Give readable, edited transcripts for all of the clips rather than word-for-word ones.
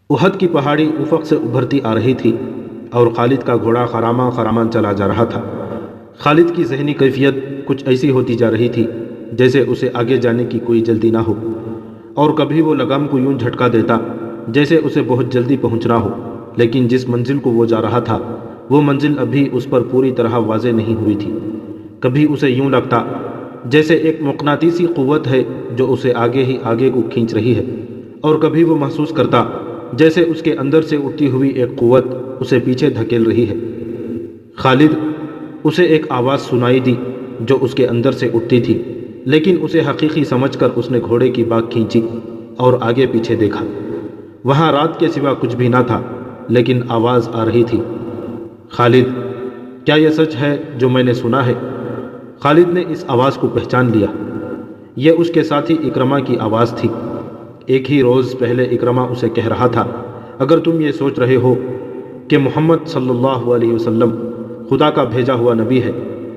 احد کی پہاڑی افق سے ابھرتی آ رہی تھی اور خالد کا گھوڑا خراما خرامان چلا جا رہا تھا۔ خالد کی ذہنی کیفیت کچھ ایسی ہوتی جا رہی تھی جیسے اسے آگے جانے کی کوئی جلدی نہ ہو، اور کبھی وہ لگام کو یوں جھٹکا دیتا جیسے اسے بہت جلدی پہنچنا ہو، لیکن جس منزل کو وہ جا رہا تھا وہ منزل ابھی اس پر پوری طرح واضح نہیں ہوئی تھی۔ کبھی اسے یوں لگتا جیسے ایک مقناطیسی قوت ہے جو اسے آگے ہی آگے کو کھینچ رہی ہے، اور کبھی وہ محسوس کرتا جیسے اس کے اندر سے اٹھتی ہوئی ایک قوت اسے پیچھے دھکیل رہی ہے۔ خالد اسے ایک آواز سنائی دی جو اس کے اندر سے اٹھتی تھی، لیکن اسے حقیقی سمجھ کر اس نے گھوڑے کی باگ کھینچی اور آگے پیچھے دیکھا۔ وہاں رات کے سوا کچھ بھی نہ تھا، لیکن آواز آ رہی تھی، خالد کیا یہ سچ ہے جو میں نے سنا ہے؟ خالد نے اس آواز کو پہچان لیا، یہ اس کے ساتھی اکرمہ کی آواز تھی۔ ایک ہی روز پہلے اکرمہ اسے کہہ رہا تھا، اگر تم یہ سوچ رہے ہو کہ محمد صلی اللہ علیہ وسلم خدا کا بھیجا ہوا نبی ہے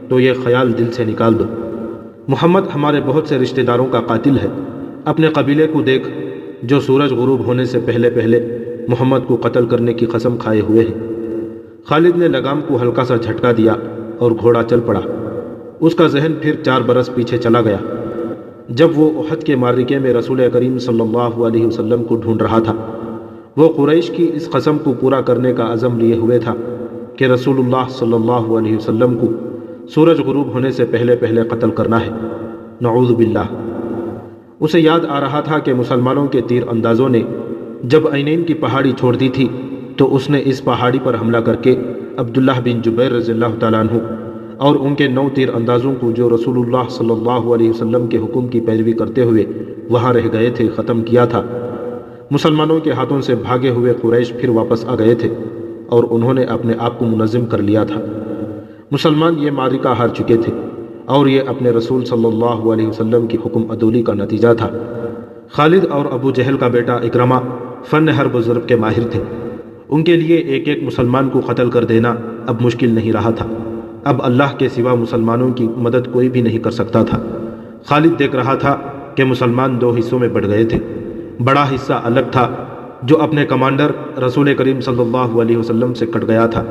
تو یہ خیال دل سے نکال دو۔ محمد ہمارے بہت سے رشتہ داروں کا قاتل ہے۔ اپنے قبیلے کو دیکھ جو سورج غروب ہونے سے پہلے پہلے محمد کو قتل کرنے کی قسم کھائے ہوئے ہیں۔ خالد نے لگام کو ہلکا سا جھٹکا دیا اور گھوڑا چل پڑا۔ اس کا ذہن پھر 4 برس پیچھے چلا گیا، جب وہ احد کے معرکے میں رسول کریم صلی اللہ علیہ وسلم کو ڈھونڈ رہا تھا۔ وہ قریش کی اس قسم کو پورا کرنے کا عزم لیے ہوئے تھا کہ رسول اللہ صلی اللہ علیہ وسلم کو سورج غروب ہونے سے پہلے پہلے قتل کرنا ہے۔ نعوذ باللہ۔ اسے یاد آ رہا تھا کہ مسلمانوں کے تیر اندازوں نے جب عینین کی پہاڑی چھوڑ دی تھی تو اس نے اس پہاڑی پر حملہ کر کے عبداللہ بن جبیر رضی اللہ تعالیٰ عنہ اور ان کے 9 تیر اندازوں کو جو رسول اللہ صلی اللہ علیہ وسلم کے حکم کی پیروی کرتے ہوئے وہاں رہ گئے تھے ختم کیا تھا۔ مسلمانوں کے ہاتھوں سے بھاگے ہوئے قریش پھر واپس آ گئے تھے اور انہوں نے اپنے آپ کو منظم کر لیا تھا۔ مسلمان یہ معرکہ ہار چکے تھے اور یہ اپنے رسول صلی اللہ علیہ وسلم کی حکم عدولی کا نتیجہ تھا۔ خالد اور ابو جہل کا بیٹا اکرمہ فن حرب و ضرب کے ماہر تھے۔ ان کے لیے ایک ایک مسلمان کو قتل کر دینا اب مشکل نہیں رہا تھا۔ اب اللہ کے سوا مسلمانوں کی مدد کوئی بھی نہیں کر سکتا تھا۔ خالد دیکھ رہا تھا کہ مسلمان 2 حصوں میں بٹ گئے تھے۔ بڑا حصہ الگ تھا جو اپنے کمانڈر رسول کریم صلی اللہ علیہ وسلم سے کٹ گیا تھا۔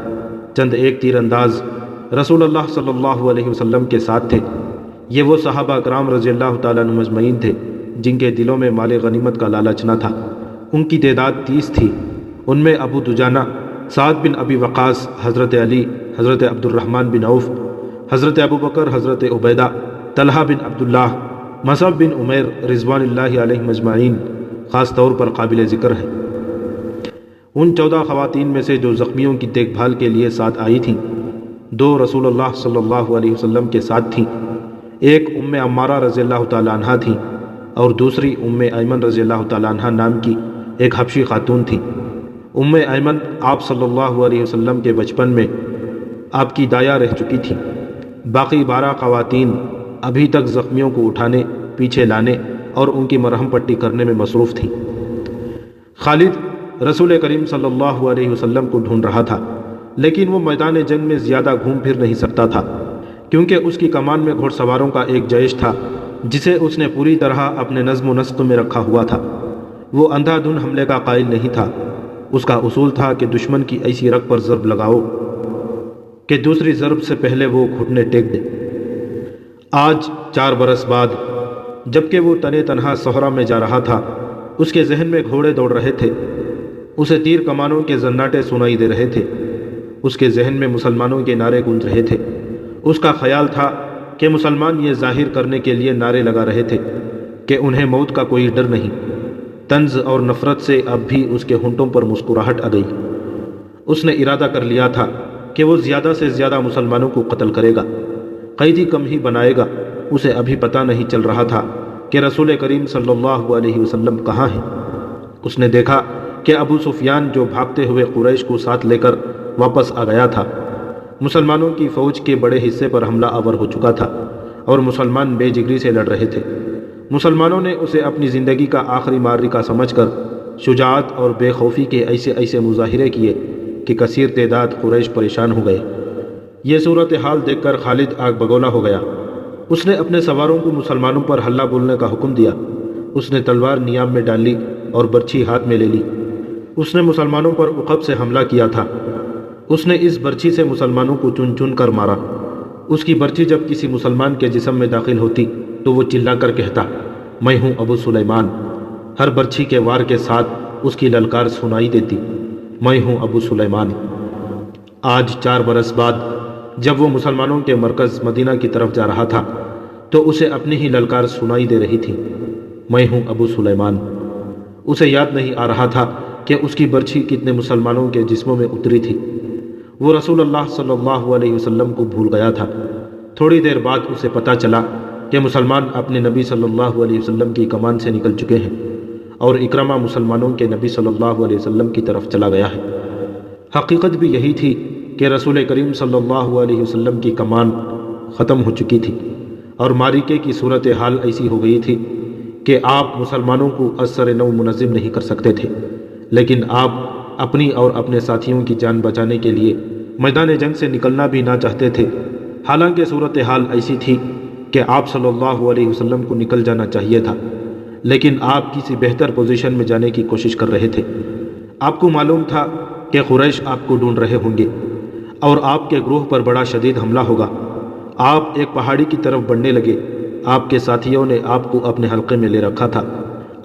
چند ایک تیر انداز رسول اللہ صلی اللہ علیہ وسلم کے ساتھ تھے۔ یہ وہ صحابہ کرام رضی اللہ تعالیٰ عنہ مجمعین تھے جن کے دلوں میں مال غنیمت کا لالچ نہ تھا۔ ان کی تعداد 30 تھی۔ ان میں ابو دجانہ، سعد بن ابی وقاص، حضرت علی، حضرت عبد الرحمن بن عوف، حضرت ابو بکر، حضرت عبیدہ، طلحہ بن عبداللہ، مصعب بن عمیر رضوان اللہ علیہ مجمعین خاص طور پر قابل ذکر ہے۔ ان 14 خواتین میں سے جو زخمیوں کی دیکھ بھال کے لیے ساتھ آئی تھیں، 2 رسول اللہ صلی اللہ علیہ وسلم کے ساتھ تھیں۔ ایک ام عمارہ رضی اللہ تعالیٰ عنہ تھیں اور دوسری ام ایمن رضی اللہ تعالیٰ عنہ نام کی ایک حبشی خاتون تھیں۔ ام ایمن آپ صلی اللہ علیہ وسلم کے بچپن میں آپ کی دایا رہ چکی تھی۔ باقی 12 خواتین ابھی تک زخمیوں کو اٹھانے، پیچھے لانے اور ان کی مرہم پٹی کرنے میں مصروف تھیں۔ خالد رسول کریم صلی اللہ علیہ وسلم کو ڈھونڈ رہا تھا، لیکن وہ میدان جنگ میں زیادہ گھوم پھر نہیں سکتا تھا کیونکہ اس کی کمان میں گھوڑ سواروں کا ایک جیش تھا جسے اس نے پوری طرح اپنے نظم و نسق میں رکھا ہوا تھا۔ وہ اندھا دھن حملے کا قائل نہیں تھا۔ اس کا اصول تھا کہ دشمن کی ایسی رگ پر ضرب لگاؤ کہ دوسری ضرب سے پہلے وہ گھٹنے ٹیک دے۔ آج 4 برس بعد جبکہ وہ تنے تنہا صحرا میں جا رہا تھا، اس کے ذہن میں گھوڑے دوڑ رہے تھے، اسے تیر کمانوں کے زناٹے سنائی دے رہے تھے، اس کے ذہن میں مسلمانوں کے نعرے گونج رہے تھے۔ اس کا خیال تھا کہ مسلمان یہ ظاہر کرنے کے لیے نعرے لگا رہے تھے کہ انہیں موت کا کوئی ڈر نہیں۔ طنز اور نفرت سے اب بھی اس کے ہونٹوں پر مسکراہٹ آ گئی۔ اس نے ارادہ کر لیا تھا کہ وہ زیادہ سے زیادہ مسلمانوں کو قتل کرے گا، قیدی کم ہی بنائے گا۔ اسے ابھی پتہ نہیں چل رہا تھا کہ رسول کریم صلی اللہ علیہ وسلم کہاں ہیں۔ اس نے دیکھا کہ ابو سفیان جو بھاگتے ہوئے قریش کو ساتھ لے کر واپس آ گیا تھا، مسلمانوں کی فوج کے بڑے حصے پر حملہ آور ہو چکا تھا اور مسلمان بے جگری سے لڑ رہے تھے۔ مسلمانوں نے اسے اپنی زندگی کا آخری معرکہ سمجھ کر شجاعت اور بے خوفی کے ایسے ایسے مظاہرے کیے کہ کثیر تعداد قریش پریشان ہو گئے۔ یہ صورتحال دیکھ کر خالد آگ بگولا ہو گیا۔ اس نے اپنے سواروں کو مسلمانوں پر حلہ بولنے کا حکم دیا۔ اس نے تلوار نیام میں ڈال لی اور برچھی ہاتھ میں لے لی۔ اس نے مسلمانوں پر عقب سے حملہ کیا تھا۔ اس نے اس برچھی سے مسلمانوں کو چن چن کر مارا۔ اس کی برچھی جب کسی مسلمان کے جسم میں داخل ہوتی تو وہ چلا کر کہتا، میں ہوں ابو سلیمان۔ ہر برچھی کے وار کے ساتھ اس کی للکار سنائی دیتی، میں ہوں ابو سلیمان۔ آج 4 برس بعد جب وہ مسلمانوں کے مرکز مدینہ کی طرف جا رہا تھا تو اسے اپنی ہی للکار سنائی دے رہی تھی، میں ہوں ابو سلیمان۔ اسے یاد نہیں آ رہا تھا کہ اس کی برچھی کتنے مسلمانوں کے جسموں میں اتری تھی۔ وہ رسول اللہ صلی اللہ علیہ وسلم کو بھول گیا تھا۔ تھوڑی دیر بعد اسے پتہ چلا کہ مسلمان اپنے نبی صلی اللہ علیہ وسلم کی کمان سے نکل چکے ہیں اور اکرمہ مسلمانوں کے نبی صلی اللہ علیہ وسلم کی طرف چلا گیا ہے۔ حقیقت بھی یہی تھی کہ رسول کریم صلی اللہ علیہ وسلم کی کمان ختم ہو چکی تھی اور معرکے کی صورتحال ایسی ہو گئی تھی کہ آپ مسلمانوں کو اثر نو منظم نہیں کر سکتے تھے، لیکن آپ اپنی اور اپنے ساتھیوں کی جان بچانے کے لیے میدان جنگ سے نکلنا بھی نہ چاہتے تھے۔ حالانکہ صورتحال ایسی تھی کہ آپ صلی اللہ علیہ وسلم کو نکل جانا چاہیے تھا، لیکن آپ کسی بہتر پوزیشن میں جانے کی کوشش کر رہے تھے۔ آپ کو معلوم تھا کہ قریش آپ کو ڈھونڈ رہے ہوں گے اور آپ کے گروہ پر بڑا شدید حملہ ہوگا۔ آپ ایک پہاڑی کی طرف بڑھنے لگے۔ آپ کے ساتھیوں نے آپ کو اپنے حلقے میں لے رکھا تھا۔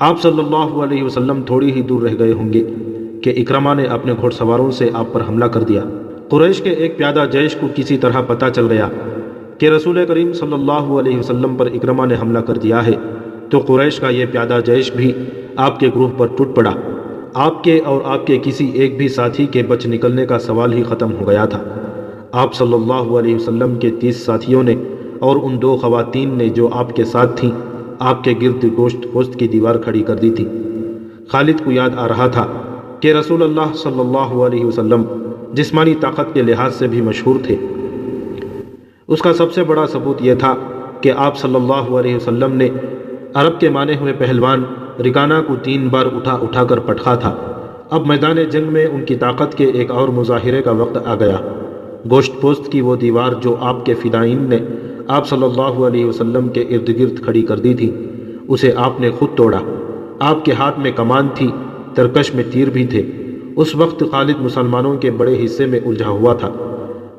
آپ صلی اللہ علیہ وسلم تھوڑی ہی دور رہ گئے ہوں گے کہ اکرمہ نے اپنے گھوڑ سواروں سے آپ پر حملہ کر دیا۔ قریش کے ایک پیادہ جیش کو کسی طرح پتہ چل گیا کہ رسول کریم صلی اللہ علیہ وسلم پر اکرمہ نے حملہ کر دیا ہے، تو قریش کا یہ پیادہ جیش بھی آپ کے گروہ پر ٹوٹ پڑا۔ آپ کے اور آپ کے کسی ایک بھی ساتھی کے بچ نکلنے کا سوال ہی ختم ہو گیا تھا۔ آپ صلی اللہ علیہ وسلم کے 30 ساتھیوں نے اور ان 2 خواتین نے جو آپ کے ساتھ تھیں، آپ کے گرد گوشت پوست کی دیوار کھڑی کر دی تھی۔ خالد کو یاد آ رہا تھا کہ رسول اللہ صلی اللہ علیہ وسلم جسمانی طاقت کے لحاظ سے بھی مشہور تھے۔ اس کا سب سے بڑا ثبوت یہ تھا کہ آپ صلی اللہ علیہ وسلم نے عرب کے مانے ہوئے پہلوان رکانہ کو 3 بار اٹھا اٹھا کر پٹکا تھا۔ اب میدان جنگ میں ان کی طاقت کے ایک اور مظاہرے کا وقت آ گیا۔ گوشت پوست کی وہ دیوار جو آپ کے فدائین نے آپ صلی اللہ علیہ وسلم کے ارد گرد کھڑی کر دی تھی، اسے آپ نے خود توڑا۔ آپ کے ہاتھ میں کمان تھی، ترکش میں تیر بھی تھے۔ اس وقت خالد مسلمانوں کے بڑے حصے میں الجھا ہوا تھا۔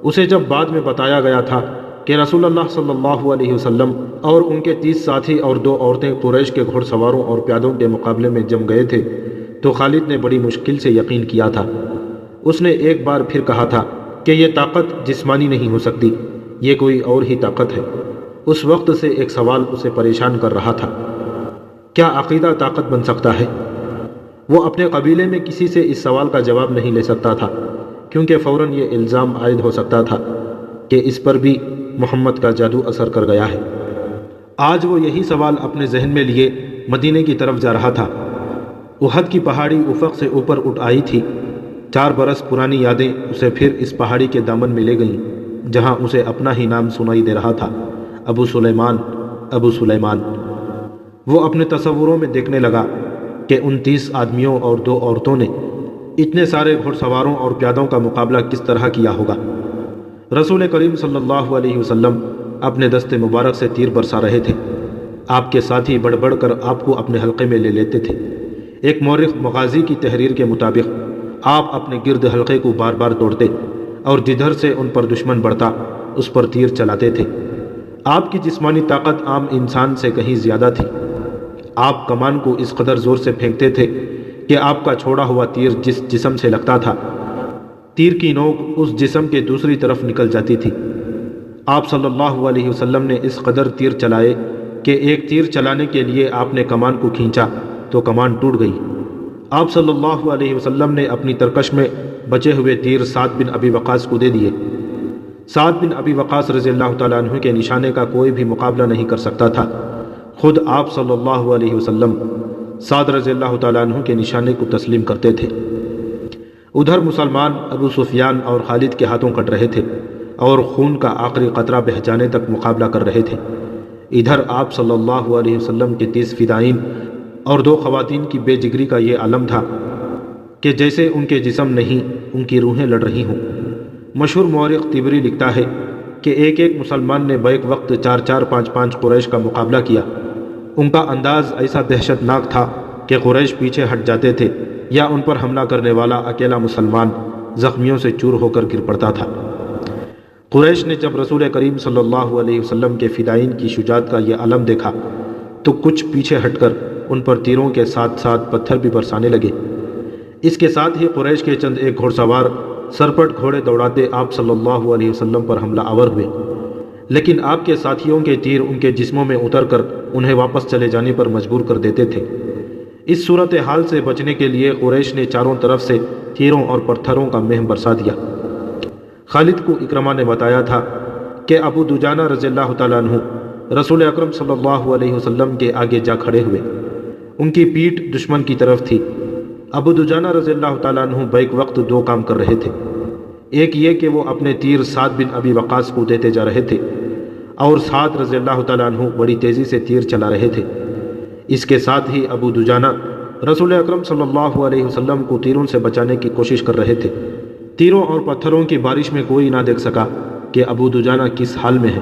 اسے جب بعد میں بتایا گیا تھا کہ رسول اللہ صلی اللہ علیہ وسلم اور ان کے 30 ساتھی اور 2 عورتیں قریش کے گھوڑ سواروں اور پیادوں کے مقابلے میں جم گئے تھے، تو خالد نے بڑی مشکل سے یقین کیا تھا۔ اس نے ایک بار پھر کہا تھا کہ یہ طاقت جسمانی نہیں ہو سکتی، یہ کوئی اور ہی طاقت ہے۔ اس وقت سے ایک سوال اسے پریشان کر رہا تھا، کیا عقیدہ طاقت بن سکتا ہے؟ وہ اپنے قبیلے میں کسی سے اس سوال کا جواب نہیں لے سکتا تھا، کیونکہ فوراً یہ الزام عائد ہو سکتا تھا کہ اس پر بھی محمد کا جادو اثر کر گیا ہے۔ آج وہ یہی سوال اپنے ذہن میں لیے مدینے کی طرف جا رہا تھا۔ احد کی پہاڑی افق سے اوپر اٹھ آئی تھی۔ 4 برس پرانی یادیں اسے پھر اس پہاڑی کے دامن میں لے گئیں جہاں اسے اپنا ہی نام سنائی دے رہا تھا، ابو سلیمان، ابو سلیمان۔ وہ اپنے تصوروں میں دیکھنے لگا کہ ان 30 آدمیوں اور 2 عورتوں نے اتنے سارے گھوڑ سواروں اور پیادوں کا مقابلہ کس طرح کیا ہوگا۔ رسول کریم صلی اللہ علیہ وسلم اپنے دست مبارک سے تیر برسا رہے تھے۔ آپ کے ساتھی بڑھ بڑھ کر آپ کو اپنے حلقے میں لے لیتے تھے۔ ایک مورخ مغازی کی تحریر کے مطابق آپ اپنے گرد حلقے کو بار بار توڑتے اور جدھر سے ان پر دشمن بڑھتا اس پر تیر چلاتے تھے۔ آپ کی جسمانی طاقت عام انسان سے کہیں زیادہ تھی۔ آپ کمان کو اس قدر زور سے پھینکتے تھے کہ آپ کا چھوڑا ہوا تیر جس جسم سے لگتا تھا، تیر کی نوک اس جسم کے دوسری طرف نکل جاتی تھی۔ آپ صلی اللہ علیہ وسلم نے اس قدر تیر چلائے کہ ایک تیر چلانے کے لیے آپ نے کمان کو کھینچا تو کمان ٹوٹ گئی۔ آپ صلی اللہ علیہ وسلم نے اپنی ترکش میں بچے ہوئے تیر سعد بن ابی وقاص کو دے دیے۔ سعد بن ابی وقاص رضی اللہ تعالیٰ عنہ کے نشانے کا کوئی بھی مقابلہ نہیں کر سکتا تھا۔ خود آپ صلی اللہ علیہ وسلم سعد رضی اللہ تعالیٰ عنہ کے نشانے کو تسلیم کرتے تھے۔ ادھر مسلمان ابو سفیان اور خالد کے ہاتھوں کٹ رہے تھے اور خون کا آخری قطرہ بہہ جانے تک مقابلہ کر رہے تھے۔ ادھر آپ صلی اللہ علیہ وسلم کے 30 فدائین اور 2 خواتین کی بے جگری کا یہ عالم تھا کہ جیسے ان کے جسم نہیں، ان کی روحیں لڑ رہی ہوں۔ مشہور مورخ طبری لکھتا ہے کہ ایک ایک مسلمان نے بیک وقت 4 5 قریش کا مقابلہ کیا۔ ان کا انداز ایسا دہشت ناک تھا کہ قریش پیچھے ہٹ جاتے تھے یا ان پر حملہ کرنے والا اکیلا مسلمان زخمیوں سے چور ہو کر گر پڑتا تھا۔ قریش نے جب رسول کریم صلی اللہ علیہ وسلم کے فدائین کی شجاعت کا یہ علم دیکھا تو کچھ پیچھے ہٹ کر ان پر تیروں کے ساتھ ساتھ پتھر بھی برسانے لگے۔ اس کے ساتھ ہی قریش کے چند ایک گھوڑ سوار سرپٹ گھوڑے دوڑاتے آپ صلی اللہ علیہ وسلم پر حملہ آور ہوئے، لیکن آپ کے ساتھیوں کے تیر ان کے جسموں میں اتر کر انہیں واپس چلے جانے پر مجبور کر دیتے تھے۔ اس صورتحال سے بچنے کے لیے قریش نے چاروں طرف سے تیروں اور پتھروں کا مہ برسا دیا۔ خالد کو اکرمہ نے بتایا تھا کہ ابو دجانہ رضی اللہ تعالیٰ عنہ رسول اکرم صلی اللہ علیہ وسلم کے آگے جا کھڑے ہوئے، ان کی پیٹھ دشمن کی طرف تھی۔ ابو دجانہ رضی اللہ تعالیٰ عنہ بیک وقت دو کام کر رہے تھے، ایک یہ کہ وہ اپنے تیر سعد بن ابی وقاص کو دیتے جا رہے تھے، اور سعد رضی اللہ تعالیٰ عنہ بڑی تیزی سے تیر چلا رہے تھے۔ اس کے ساتھ ہی ابو دجانہ رسول اکرم صلی اللہ علیہ وسلم کو تیروں سے بچانے کی کوشش کر رہے تھے۔ تیروں اور پتھروں کی بارش میں کوئی نہ دیکھ سکا کہ ابو دجانہ کس حال میں ہے۔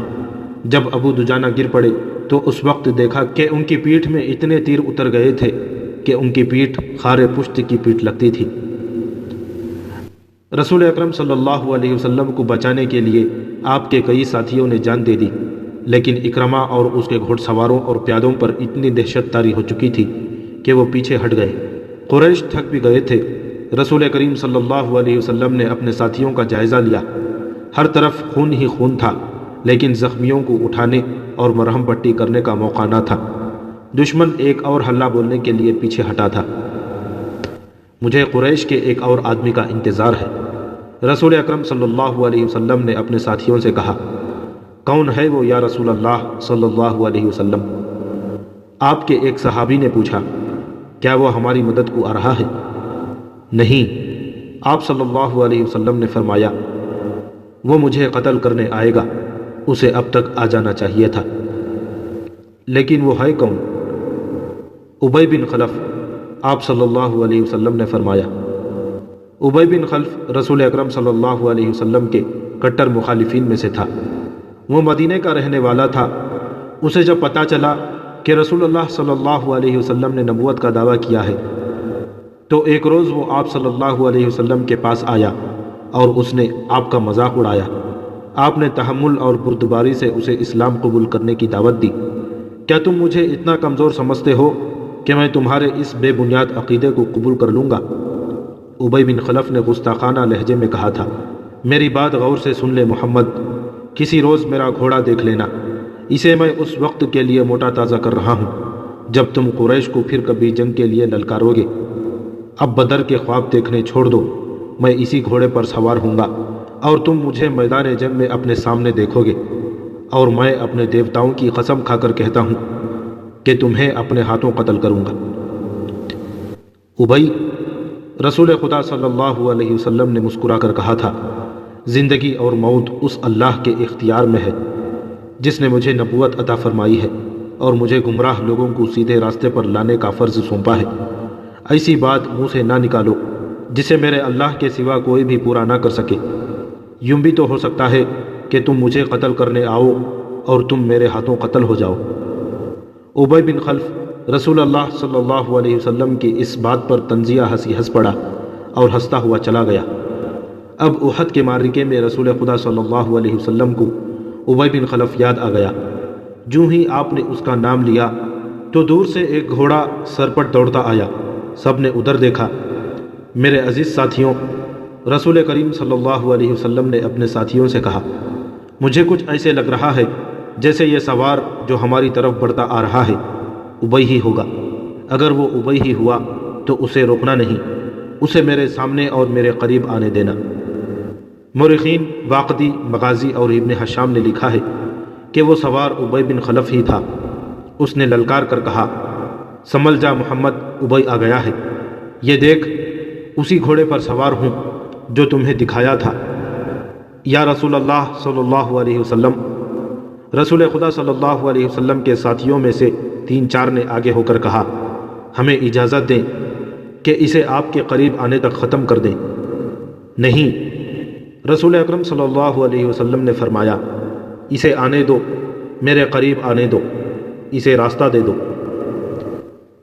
جب ابو دجانہ گر پڑے تو اس وقت دیکھا کہ ان کی پیٹھ میں اتنے تیر اتر گئے تھے کہ ان کی پیٹھ خار پشت کی پیٹھ لگتی تھی۔ رسول اکرم صلی اللہ علیہ وسلم کو بچانے کے لیے آپ کے کئی ساتھیوں نے جان دے دی، لیکن اکرمہ اور اس کے گھوڑ سواروں اور پیادوں پر اتنی دہشت طاری ہو چکی تھی کہ وہ پیچھے ہٹ گئے۔ قریش تھک بھی گئے تھے۔ رسول کریم صلی اللہ علیہ وسلم نے اپنے ساتھیوں کا جائزہ لیا۔ ہر طرف خون ہی خون تھا، لیکن زخمیوں کو اٹھانے اور مرہم پٹی کرنے کا موقع نہ تھا۔ دشمن ایک اور حلہ بولنے کے لیے پیچھے ہٹا تھا۔ مجھے قریش کے ایک اور آدمی کا انتظار ہے۔ رسول اکرم صلی اللہ علیہ وسلم نے اپنے ساتھیوں سے کہا۔ کون ہے وہ یا رسول اللہ صلی اللہ علیہ وسلم؟ آپ کے ایک صحابی نے پوچھا۔ کیا وہ ہماری مدد کو آ رہا ہے؟ نہیں، آپ صلی اللہ علیہ وسلم نے فرمایا، وہ مجھے قتل کرنے آئے گا، اسے اب تک آ جانا چاہیے تھا۔ لیکن وہ ہے کون؟ ابی بن خلف، آپ صلی اللہ علیہ وسلم نے فرمایا۔ ابی بن خلف رسول اکرم صلی اللہ علیہ وسلم کے کٹر مخالفین میں سے تھا۔ وہ مدینے کا رہنے والا تھا۔ اسے جب پتہ چلا کہ رسول اللہ صلی اللہ علیہ وسلم نے نبوت کا دعویٰ کیا ہے تو ایک روز وہ آپ صلی اللہ علیہ وسلم کے پاس آیا اور اس نے آپ کا مذاق اڑایا۔ آپ نے تحمل اور بردباری سے اسے اسلام قبول کرنے کی دعوت دی۔ کیا تم مجھے اتنا کمزور سمجھتے ہو کہ میں تمہارے اس بے بنیاد عقیدے کو قبول کر لوں گا؟ ابی بن خلف نے گستاخانہ لہجے میں کہا تھا، میری بات غور سے سن لے محمد، کسی روز میرا گھوڑا دیکھ لینا، اسے میں اس وقت کے لیے موٹا تازہ کر رہا ہوں جب تم قریش کو پھر کبھی جنگ کے لیے للکارو گے۔ اب بدر کے خواب دیکھنے چھوڑ دو، میں اسی گھوڑے پر سوار ہوں گا اور تم مجھے میدان جنگ میں اپنے سامنے دیکھو گے، اور میں اپنے دیوتاؤں کی قسم کھا کر کہتا ہوں کہ تمہیں اپنے ہاتھوں قتل کروں گا۔ ابی، رسول خدا صلی اللہ علیہ وسلم نے مسکرا کر کہا تھا، زندگی اور موت اس اللہ کے اختیار میں ہے جس نے مجھے نبوت عطا فرمائی ہے اور مجھے گمراہ لوگوں کو سیدھے راستے پر لانے کا فرض سونپا ہے۔ ایسی بات منہ سے نہ نکالو جسے میرے اللہ کے سوا کوئی بھی پورا نہ کر سکے۔ یوں بھی تو ہو سکتا ہے کہ تم مجھے قتل کرنے آؤ اور تم میرے ہاتھوں قتل ہو جاؤ۔ ابی بن خلف رسول اللہ صلی اللہ علیہ وسلم کی اس بات پر طنزیہ ہنسی ہنس پڑا اور ہنستا ہوا چلا گیا۔ اب احد کے معرکے میں رسول خدا صلی اللہ علیہ وسلم کو ابی بن خلف یاد آ گیا۔ جو ہی آپ نے اس کا نام لیا تو دور سے ایک گھوڑا سرپٹ دوڑتا آیا۔ سب نے ادھر دیکھا۔ میرے عزیز ساتھیوں، رسول کریم صلی اللہ علیہ وسلم نے اپنے ساتھیوں سے کہا، مجھے کچھ ایسے لگ رہا ہے جیسے یہ سوار جو ہماری طرف بڑھتا آ رہا ہے ابی ہی ہوگا۔ اگر وہ ابی ہی ہوا تو اسے روکنا نہیں، اسے میرے سامنے اور میرے قریب آنے دینا۔ مورخین واقدی، مغازی اور ابن حشام نے لکھا ہے کہ وہ سوار ابی بن خلف ہی تھا۔ اس نے للکار کر کہا، سنبھل جا محمد، ابی آ گیا ہے، یہ دیکھ اسی گھوڑے پر سوار ہوں جو تمہیں دکھایا تھا۔ یا رسول اللہ صلی اللہ علیہ وسلم، رسول خدا صلی اللہ علیہ وسلم کے ساتھیوں میں سے 3-4 نے آگے ہو کر کہا، ہمیں اجازت دیں کہ اسے آپ کے قریب آنے تک ختم کر دیں۔ نہیں، رسول اکرم صلی اللہ علیہ وسلم نے فرمایا، اسے آنے دو، میرے قریب آنے دو، اسے راستہ دے دو۔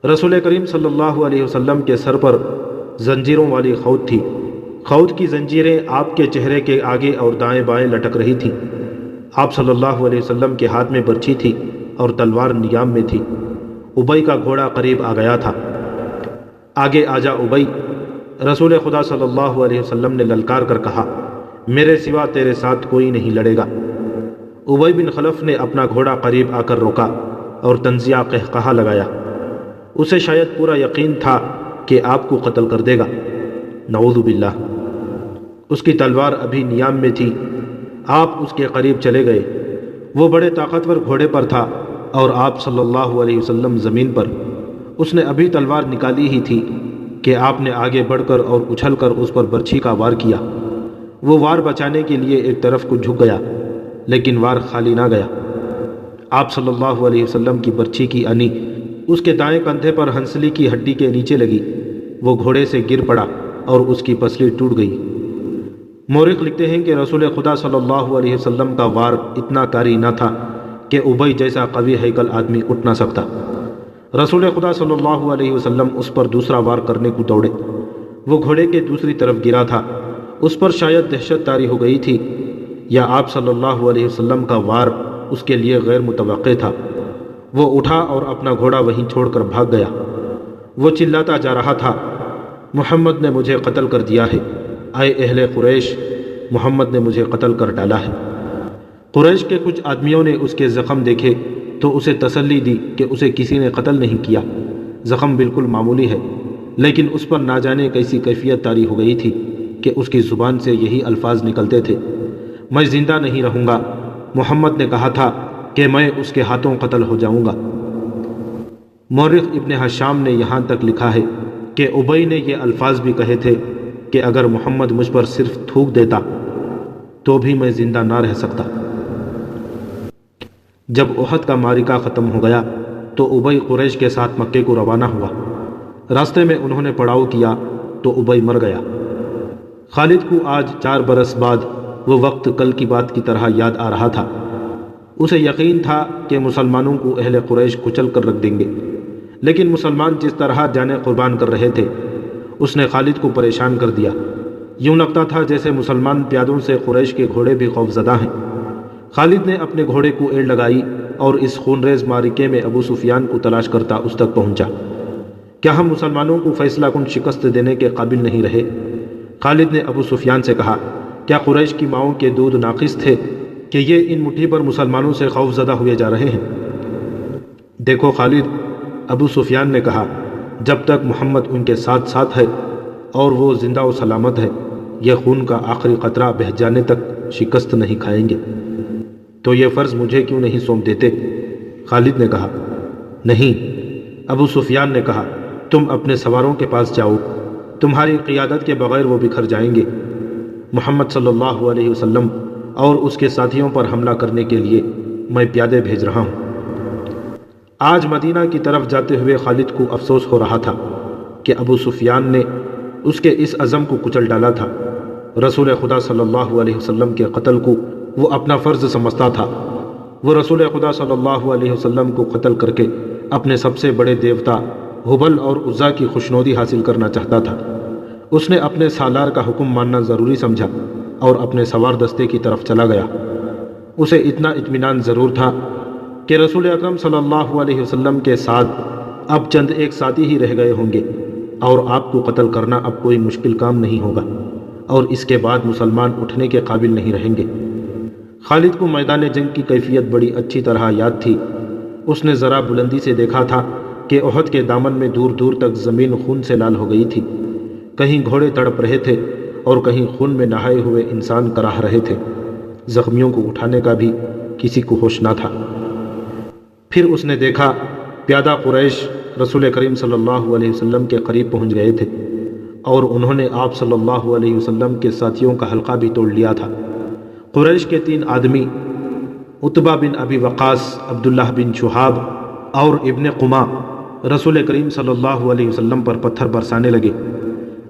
رسول کریم صلی اللہ علیہ وسلم کے سر پر زنجیروں والی خود تھی۔ خود کی زنجیریں آپ کے چہرے کے آگے اور دائیں بائیں لٹک رہی تھیں۔ آپ صلی اللہ علیہ وسلم کے ہاتھ میں برچھی تھی اور تلوار نیام میں تھی۔ ابی کا گھوڑا قریب آ گیا تھا۔ آگے آ جا ابی، رسول خدا صلی اللہ علیہ وسلم نے للکار کر کہا، میرے سوا تیرے ساتھ کوئی نہیں لڑے گا۔ ابی بن خلف نے اپنا گھوڑا قریب آ کر روکا اور طنزیہ قہقہا لگایا۔ اسے شاید پورا یقین تھا کہ آپ کو قتل کر دے گا۔ نعوذ باللہ۔ اس کی تلوار ابھی نیام میں تھی۔ آپ اس کے قریب چلے گئے۔ وہ بڑے طاقتور گھوڑے پر تھا اور آپ صلی اللہ علیہ وسلم زمین پر۔ اس نے ابھی تلوار نکالی ہی تھی کہ آپ نے آگے بڑھ کر اور اچھل کر اس پر برچھی کا وار کیا۔ وہ وار بچانے کے لیے ایک طرف کو جھک گیا، لیکن وار خالی نہ گیا۔ آپ صلی اللہ علیہ وسلم کی برچھی کی انی اس کے دائیں کندھے پر ہنسلی کی ہڈی کے نیچے لگی۔ وہ گھوڑے سے گر پڑا اور اس کی پسلی ٹوٹ گئی۔ مورخ لکھتے ہیں کہ رسول خدا صلی اللہ علیہ وسلم کا وار اتنا کاری نہ تھا کہ ابی جیسا قوی ہیکل آدمی اٹھ نہ سکتا۔ رسول خدا صلی اللہ علیہ وسلم اس پر دوسرا وار کرنے کو دوڑے۔ وہ گھوڑے کے دوسری طرف گرا تھا۔ اس پر شاید دہشت طاری ہو گئی تھی، یا آپ صلی اللہ علیہ وسلم کا وار اس کے لیے غیر متوقع تھا۔ وہ اٹھا اور اپنا گھوڑا وہیں چھوڑ کر بھاگ گیا۔ وہ چلاتا جا رہا تھا، محمد نے مجھے قتل کر دیا ہے، اے اہل قریش، محمد نے مجھے قتل کر ڈالا ہے۔ قریش کے کچھ آدمیوں نے اس کے زخم دیکھے تو اسے تسلی دی کہ اسے کسی نے قتل نہیں کیا، زخم بالکل معمولی ہے، لیکن اس پر نہ جانے کیسی کیفیت طاری ہو گئی تھی کہ اس کی زبان سے یہی الفاظ نکلتے تھے، میں زندہ نہیں رہوں گا، محمد نے کہا تھا کہ میں اس کے ہاتھوں قتل ہو جاؤں گا۔ مورخ ابن حشام نے یہاں تک لکھا ہے کہ ابی نے یہ الفاظ بھی کہے تھے کہ اگر محمد مجھ پر صرف تھوک دیتا تو بھی میں زندہ نہ رہ سکتا۔ جب احد کا معرکہ ختم ہو گیا تو ابی قریش کے ساتھ مکے کو روانہ ہوا۔ راستے میں انہوں نے پڑاؤ کیا تو ابی مر گیا۔ خالد کو آج 4 برس بعد وہ وقت کل کی بات کی طرح یاد آ رہا تھا۔ اسے یقین تھا کہ مسلمانوں کو اہل قریش کچل کر رکھ دیں گے، لیکن مسلمان جس طرح جانیں قربان کر رہے تھے اس نے خالد کو پریشان کر دیا۔ یوں لگتا تھا جیسے مسلمان پیادوں سے قریش کے گھوڑے بھی خوفزدہ ہیں۔ خالد نے اپنے گھوڑے کو ایڑ لگائی اور اس خونریز معرکے میں ابو سفیان کو تلاش کرتا اس تک پہنچا۔ کیا ہم مسلمانوں کو فیصلہ کن شکست دینے کے قابل نہیں رہے؟ خالد نے ابو سفیان سے کہا، کیا قریش کی ماؤں کے دودھ ناقص تھے کہ یہ ان مٹھی پر مسلمانوں سے خوف زدہ ہوئے جا رہے ہیں؟ دیکھو خالد، ابو سفیان نے کہا، جب تک محمد ان کے ساتھ ساتھ ہے اور وہ زندہ و سلامت ہے، یہ خون کا آخری قطرہ بہہ جانے تک شکست نہیں کھائیں گے۔ تو یہ فرض مجھے کیوں نہیں سونپ دیتے؟ خالد نے کہا، نہیں۔ ابو سفیان نے کہا، تم اپنے سواروں کے پاس جاؤ، تمہاری قیادت کے بغیر وہ بکھر جائیں گے۔ محمد صلی اللہ علیہ وسلم اور اس کے ساتھیوں پر حملہ کرنے کے لیے میں پیادے بھیج رہا ہوں۔ آج مدینہ کی طرف جاتے ہوئے خالد کو افسوس ہو رہا تھا کہ ابو سفیان نے اس کے اس عزم کو کچل ڈالا تھا۔ رسول خدا صلی اللہ علیہ وسلم کے قتل کو وہ اپنا فرض سمجھتا تھا۔ وہ رسول خدا صلی اللہ علیہ وسلم کو قتل کر کے اپنے سب سے بڑے دیوتا ہبل اور عزا کی خوشنودی حاصل کرنا چاہتا تھا۔ اس نے اپنے سالار کا حکم ماننا ضروری سمجھا اور اپنے سوار دستے کی طرف چلا گیا۔ اسے اتنا اطمینان ضرور تھا کہ رسول اکرم صلی اللہ علیہ وسلم کے ساتھ اب چند ایک ساتھی ہی رہ گئے ہوں گے اور آپ کو قتل کرنا اب کوئی مشکل کام نہیں ہوگا، اور اس کے بعد مسلمان اٹھنے کے قابل نہیں رہیں گے۔ خالد کو میدان جنگ کی کیفیت بڑی اچھی طرح یاد تھی۔ اس نے ذرا بلندی سے دیکھا تھا کہ احد کے دامن میں دور دور تک زمین خون سے لال ہو گئی تھی۔ کہیں گھوڑے تڑپ رہے تھے اور کہیں خون میں نہائے ہوئے انسان کراہ رہے تھے۔ زخمیوں کو اٹھانے کا بھی کسی کو ہوش نہ تھا۔ پھر اس نے دیکھا پیادہ قریش رسول کریم صلی اللہ علیہ وسلم کے قریب پہنچ گئے تھے اور انہوں نے آپ صلی اللہ علیہ وسلم کے ساتھیوں کا حلقہ بھی توڑ لیا تھا۔ قریش کے 3 آدمی عتبہ بن ابی وقاص، عبداللہ بن شہاب اور ابن قمہ رسول کریم صلی اللہ علیہ وسلم پر پتھر برسانے لگے۔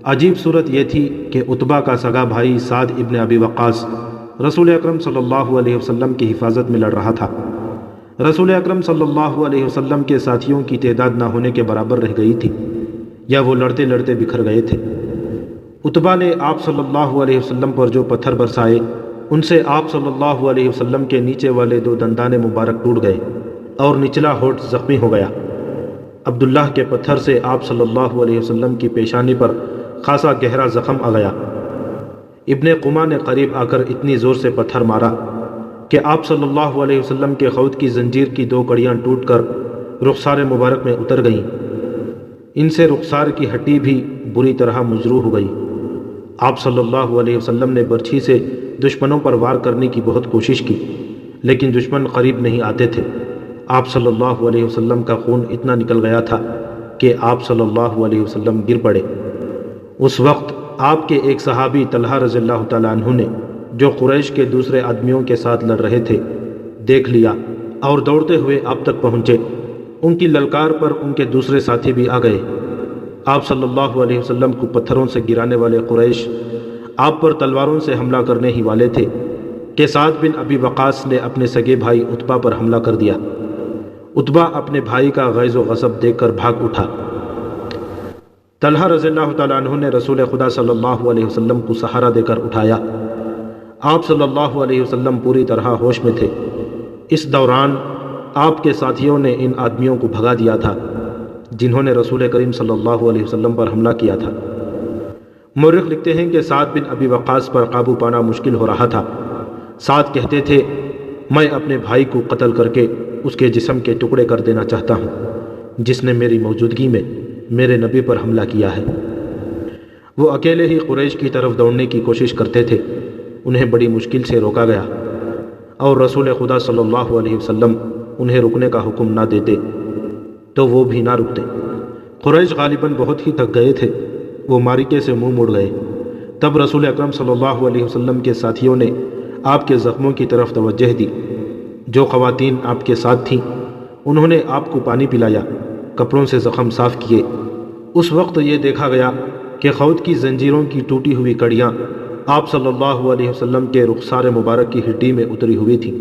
عجیب صورت یہ تھی کہ عتبہ کا سگا بھائی سعد ابن ابی وقاص رسول اکرم صلی اللہ علیہ وسلم کی حفاظت میں لڑ رہا تھا۔ رسول اکرم صلی اللہ علیہ وسلم کے ساتھیوں کی تعداد نہ ہونے کے برابر رہ گئی تھی، یا وہ لڑتے لڑتے بکھر گئے تھے۔ عتبہ نے آپ صلی اللہ علیہ وسلم پر جو پتھر برسائے ان سے آپ صلی اللہ علیہ وسلم کے نیچے والے 2 دندان مبارک ٹوٹ گئے اور نچلا ہونٹ زخمی ہو گیا۔ عبداللہ کے پتھر سے آپ صلی اللہ علیہ وسلم کی پیشانی پر خاصا گہرا زخم آ گیا۔ ابن قمہ نے قریب آ کر اتنی زور سے پتھر مارا کہ آپ صلی اللہ علیہ وسلم کے خود کی زنجیر کی 2 کڑیاں ٹوٹ کر رخسار مبارک میں اتر گئیں۔ ان سے رخسار کی ہڈی بھی بری طرح مجروح ہو گئی۔ آپ صلی اللہ علیہ وسلم نے برچھی سے دشمنوں پر وار کرنے کی بہت کوشش کی، لیکن دشمن قریب نہیں آتے تھے۔ آپ صلی اللہ علیہ وسلم کا خون اتنا نکل گیا تھا کہ آپ صلی اللہ علیہ وسلم گر پڑے۔ اس وقت آپ کے ایک صحابی طلحہ رضی اللہ تعالیٰ عنہ نے، جو قریش کے دوسرے آدمیوں کے ساتھ لڑ رہے تھے، دیکھ لیا اور دوڑتے ہوئے آپ تک پہنچے۔ ان کی للکار پر ان کے دوسرے ساتھی بھی آ گئے۔ آپ صلی اللہ علیہ وسلم کو پتھروں سے گرانے والے قریش آپ پر تلواروں سے حملہ کرنے ہی والے تھے کہ سعد بن ابی وقاص نے اپنے سگے بھائی عتبہ پر حملہ کر دیا۔ عتبہ اپنے بھائی کا غیظ و غضب دیکھ کر بھاگ اٹھا۔ طلحہ رضی اللہ تعالیٰ عنہ نے رسول خدا صلی اللہ علیہ وسلم کو سہارا دے کر اٹھایا۔ آپ صلی اللہ علیہ وسلم پوری طرح ہوش میں تھے۔ اس دوران آپ کے ساتھیوں نے ان آدمیوں کو بھگا دیا تھا جنہوں نے رسول کریم صلی اللہ علیہ وسلم پر حملہ کیا تھا۔ مورخ لکھتے ہیں کہ سعد بن ابی وقاص پر قابو پانا مشکل ہو رہا تھا۔ سعد کہتے تھے، میں اپنے بھائی کو قتل کر کے اس کے جسم کے ٹکڑے کر دینا چاہتا ہوں جس نے میری موجودگی میں میرے نبی پر حملہ کیا ہے۔ وہ اکیلے ہی قریش کی طرف دوڑنے کی کوشش کرتے تھے۔ انہیں بڑی مشکل سے روکا گیا اور رسول خدا صلی اللہ علیہ وسلم انہیں رکنے کا حکم نہ دیتے تو وہ بھی نہ رکتے۔ قریش غالباً بہت ہی تھک گئے تھے۔ وہ مارکے سے منہ موڑ گئے۔ تب رسول اکرم صلی اللہ علیہ وسلم کے ساتھیوں نے آپ کے زخموں کی طرف توجہ دی۔ جو خواتین آپ کے ساتھ تھیں انہوں نے آپ کو پانی پلایا، کپڑوں سے زخم صاف کیے۔ اس وقت یہ دیکھا گیا کہ خود کی زنجیروں کی ٹوٹی ہوئی کڑیاں آپ صلی اللہ علیہ وسلم کے رخسار مبارک کی ہڈی میں اتری ہوئی تھیں۔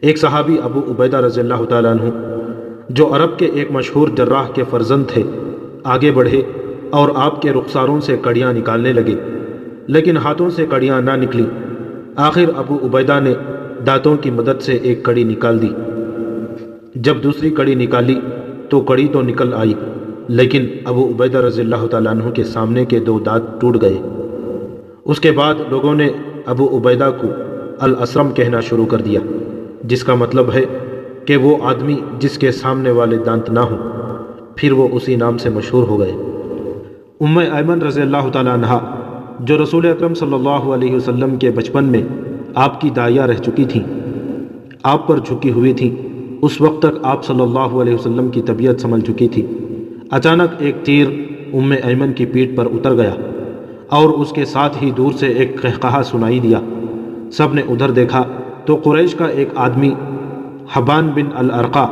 ایک صحابی ابو عبیدہ رضی اللہ تعالیٰ عنہ، جو عرب کے ایک مشہور جراح کے فرزند تھے، آگے بڑھے اور آپ کے رخساروں سے کڑیاں نکالنے لگے، لیکن ہاتھوں سے کڑیاں نہ نکلیں۔ آخر ابو عبیدہ نے دانتوں کی مدد سے ایک کڑی نکال دی۔ جب دوسری کڑی نکالی تو کڑی تو نکل آئی، لیکن ابو عبیدہ رضی اللہ تعالیٰ عنہ کے سامنے کے 2 دانت ٹوٹ گئے۔ اس کے بعد لوگوں نے ابو عبیدہ کو الاسرم کہنا شروع کر دیا، جس کا مطلب ہے کہ وہ آدمی جس کے سامنے والے دانت نہ ہوں۔ پھر وہ اسی نام سے مشہور ہو گئے۔ ام ایمن رضی اللہ تعالیٰ عنہ، جو رسول اکرم صلی اللہ علیہ وسلم کے بچپن میں آپ کی دائیا رہ چکی تھیں، آپ پر جھکی ہوئی تھیں، اس وقت تک آپ صلی اللہ علیہ وسلم کی طبیعت سنبھل چکی تھی۔ اچانک ایک تیر ام ایمن کی پیٹھ پر اتر گیا اور اس کے ساتھ ہی دور سے ایک قہقہا سنائی دیا۔ سب نے ادھر دیکھا تو قریش کا ایک آدمی حبان بن الارقا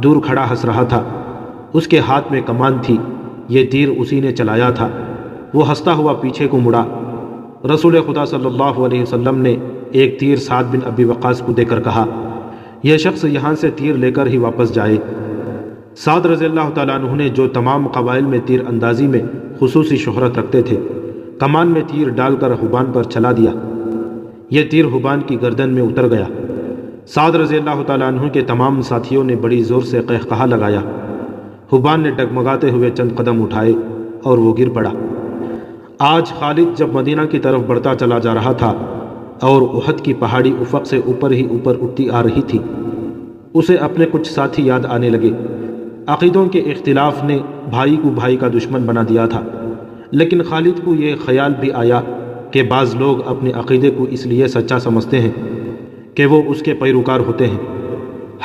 دور کھڑا ہنس رہا تھا۔ اس کے ہاتھ میں کمان تھی، یہ تیر اسی نے چلایا تھا۔ وہ ہنستا ہوا پیچھے کو مڑا۔ رسول خدا صلی اللہ علیہ وسلم نے ایک تیر سعد بن ابی وقاص کو دے کر کہا، یہ شخص یہاں سے تیر لے کر ہی واپس جائے۔ سعد رضی اللہ تعالیٰ عنہ نے، جو تمام قبائل میں تیر اندازی میں خصوصی شہرت رکھتے تھے، کمان میں تیر ڈال کر حبان پر چلا دیا۔ یہ تیر حبان کی گردن میں اتر گیا۔ سعد رضی اللہ تعالیٰ عنہ کے تمام ساتھیوں نے بڑی زور سے قہقہا لگایا۔ حبان نے ڈگمگاتے ہوئے چند قدم اٹھائے اور وہ گر پڑا۔ آج خالد جب مدینہ کی طرف بڑھتا چلا جا رہا تھا اور احد کی پہاڑی افق سے اوپر ہی اوپر اٹھتی آ رہی تھی، اسے اپنے کچھ ساتھی یاد آنے لگے۔ عقیدوں کے اختلاف نے بھائی کو بھائی کا دشمن بنا دیا تھا، لیکن خالد کو یہ خیال بھی آیا کہ بعض لوگ اپنے عقیدے کو اس لیے سچا سمجھتے ہیں کہ وہ اس کے پیروکار ہوتے ہیں۔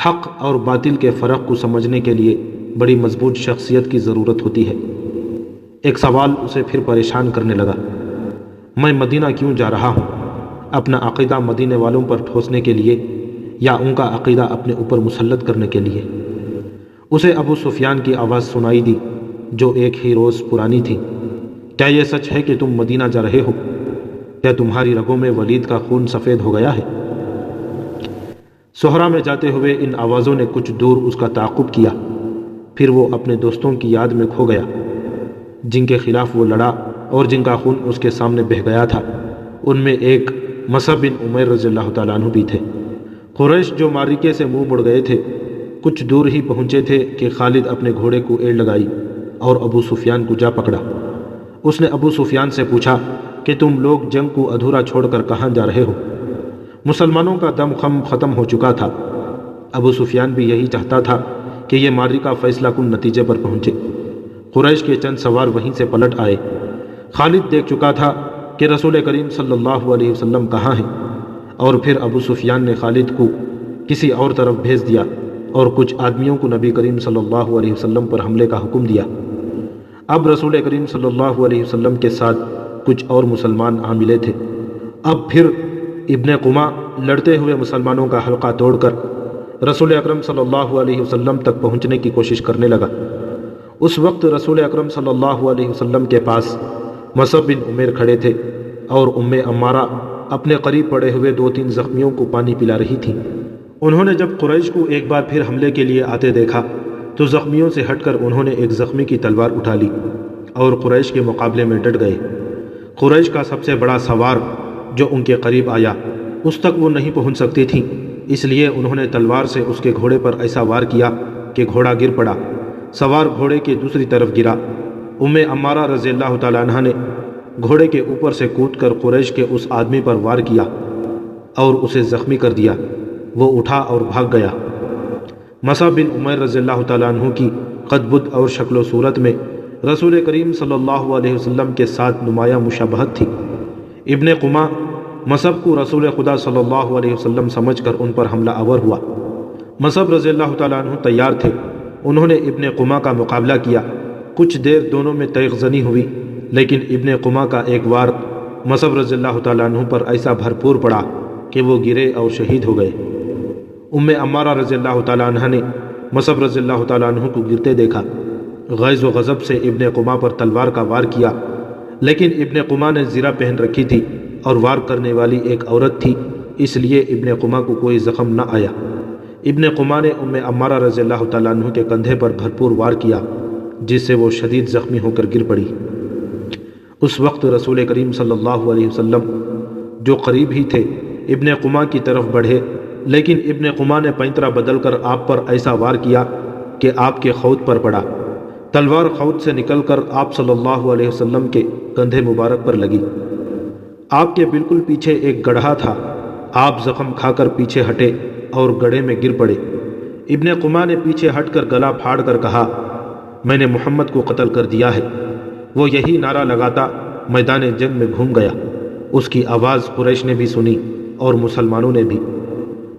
حق اور باطل کے فرق کو سمجھنے کے لیے بڑی مضبوط شخصیت کی ضرورت ہوتی ہے۔ ایک سوال اسے پھر پریشان کرنے لگا، میں مدینہ کیوں جا رہا ہوں؟ اپنا عقیدہ مدینے والوں پر ٹھوسنے کے لیے یا ان کا عقیدہ اپنے اوپر مسلط کرنے کے لیے؟ اسے ابو سفیان کی آواز سنائی دی جو ایک ہی روز پرانی تھی، کیا یہ سچ ہے کہ تم مدینہ جا رہے ہو؟ کیا تمہاری رگوں میں ولید کا خون سفید ہو گیا ہے؟ صحرا میں جاتے ہوئے ان آوازوں نے کچھ دور اس کا تعاقب کیا، پھر وہ اپنے دوستوں کی یاد میں کھو گیا جن کے خلاف وہ لڑا اور جن کا خون اس کے سامنے بہہ گیا تھا، ان میں ایک مصعب بن عمیر رضی اللہ تعالیٰ عنہ بھی تھے۔ قریش جو معرکے سے منہ مڑ گئے تھے، کچھ دور ہی پہنچے تھے کہ خالد اپنے گھوڑے کو ایڑ لگائی اور ابو سفیان کو جا پکڑا۔ اس نے ابو سفیان سے پوچھا کہ تم لوگ جنگ کو ادھورا چھوڑ کر کہاں جا رہے ہو؟ مسلمانوں کا دم خم ختم ہو چکا تھا۔ ابو سفیان بھی یہی چاہتا تھا کہ یہ معرکہ فیصلہ کن نتیجے پر پہنچے۔ قریش کے چند سوار وہیں سے پلٹ آئے۔ خالد دیکھ چکا تھا کہ رسول کریم صلی اللہ علیہ وسلم کہاں ہیں، اور پھر ابو سفیان نے خالد کو کسی اور طرف بھیج دیا اور کچھ آدمیوں کو نبی کریم صلی اللہ علیہ وسلم پر حملے کا حکم دیا۔ اب رسول کریم صلی اللہ علیہ وسلم کے ساتھ کچھ اور مسلمان آ ملے تھے۔ اب پھر ابن قمہ لڑتے ہوئے مسلمانوں کا حلقہ توڑ کر رسول اکرم صلی اللہ علیہ وسلم تک پہنچنے کی کوشش کرنے لگا۔ اس وقت رسول اکرم صلی اللہ علیہ وسلم کے پاس مصعب بن عمیر کھڑے تھے اور عمارہ اپنے قریب پڑے ہوئے 2-3 زخمیوں کو پانی پلا رہی تھی۔ انہوں نے جب قریش کو ایک بار پھر حملے کے لیے آتے دیکھا تو زخمیوں سے ہٹ کر انہوں نے ایک زخمی کی تلوار اٹھا لی اور قریش کے مقابلے میں ڈٹ گئے۔ قریش کا سب سے بڑا سوار جو ان کے قریب آیا، اس تک وہ نہیں پہنچ سکتی تھی، اس لیے انہوں نے تلوار سے اس کے گھوڑے پر ایسا وار کیا کہ گھوڑا گر پڑا۔ سوار گھوڑے کی دوسری طرف گرا۔ عمارہ رضی اللہ تعالیٰ عنہ نے گھوڑے کے اوپر سے کود کر قریش کے اس آدمی پر وار کیا اور اسے زخمی کر دیا۔ وہ اٹھا اور بھاگ گیا۔ مصعب بن عمیر رضی اللہ تعالیٰ عنہ کی قد بد اور شکل و صورت میں رسول کریم صلی اللہ علیہ وسلم کے ساتھ نمایاں مشابہت تھی۔ ابن قمہ مصعب کو رسول خدا صلی اللہ علیہ وسلم سمجھ کر ان پر حملہ آور ہوا۔ مصعب رضی اللہ تعالیٰ عنہ تیار تھے۔ انہوں نے ابن قمہ کا مقابلہ کیا۔ کچھ دیر دونوں میں تیغ زنی ہوئی، لیکن ابن قمہ کا ایک وار مصعب رضی اللہ تعالیٰ عنہ پر ایسا بھرپور پڑا کہ وہ گرے اور شہید ہو گئے۔ عمارہ رضی اللہ تعالیٰ عنہ نے مصعب رضی اللہ تعالیٰ عنہ کو گرتے دیکھا۔ غیظ و غضب سے ابن قمہ پر تلوار کا وار کیا، لیکن ابن قمہ نے زرہ پہن رکھی تھی اور وار کرنے والی ایک عورت تھی، اس لیے ابن قمہ کو کوئی زخم نہ آیا۔ ابن قمہ نے عمارہ رضی اللہ تعالیٰ عنہ کے کندھے پر بھرپور وار کیا، جس سے وہ شدید زخمی ہو کر گر پڑی۔ اس وقت رسول کریم صلی اللہ علیہ وسلم جو قریب ہی تھے ابن قمہ کی طرف بڑھے، لیکن ابن قمہ نے پینترا بدل کر آپ پر ایسا وار کیا کہ آپ کے خود پر پڑا۔ تلوار خود سے نکل کر آپ صلی اللہ علیہ وسلم کے کندھے مبارک پر لگی۔ آپ کے بالکل پیچھے ایک گڑھا تھا۔ آپ زخم کھا کر پیچھے ہٹے اور گڑھے میں گر پڑے۔ ابن قمہ نے پیچھے ہٹ کر گلا پھاڑ کر کہا، میں نے محمد کو قتل کر دیا ہے۔ وہ یہی نعرہ لگاتا میدان جنگ میں گھوم گیا۔ اس کی آواز قریش نے بھی سنی اور مسلمانوں نے بھی۔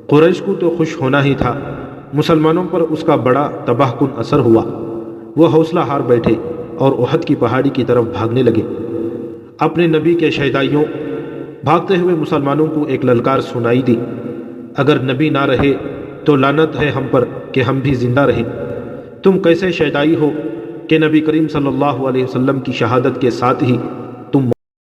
قریش کو تو خوش ہونا ہی تھا، مسلمانوں پر اس کا بڑا تباہ کن اثر ہوا۔ وہ حوصلہ ہار بیٹھے اور احد کی پہاڑی کی طرف بھاگنے لگے۔ اپنے نبی کے شیدائیوں بھاگتے ہوئے مسلمانوں کو ایک للکار سنائی دی، اگر نبی نہ رہے تو لعنت ہے ہم پر کہ ہم بھی زندہ رہیں۔ تم کیسے شیدائی ہو کہ نبی کریم صلی اللہ علیہ وسلم کی شہادت کے ساتھ ہی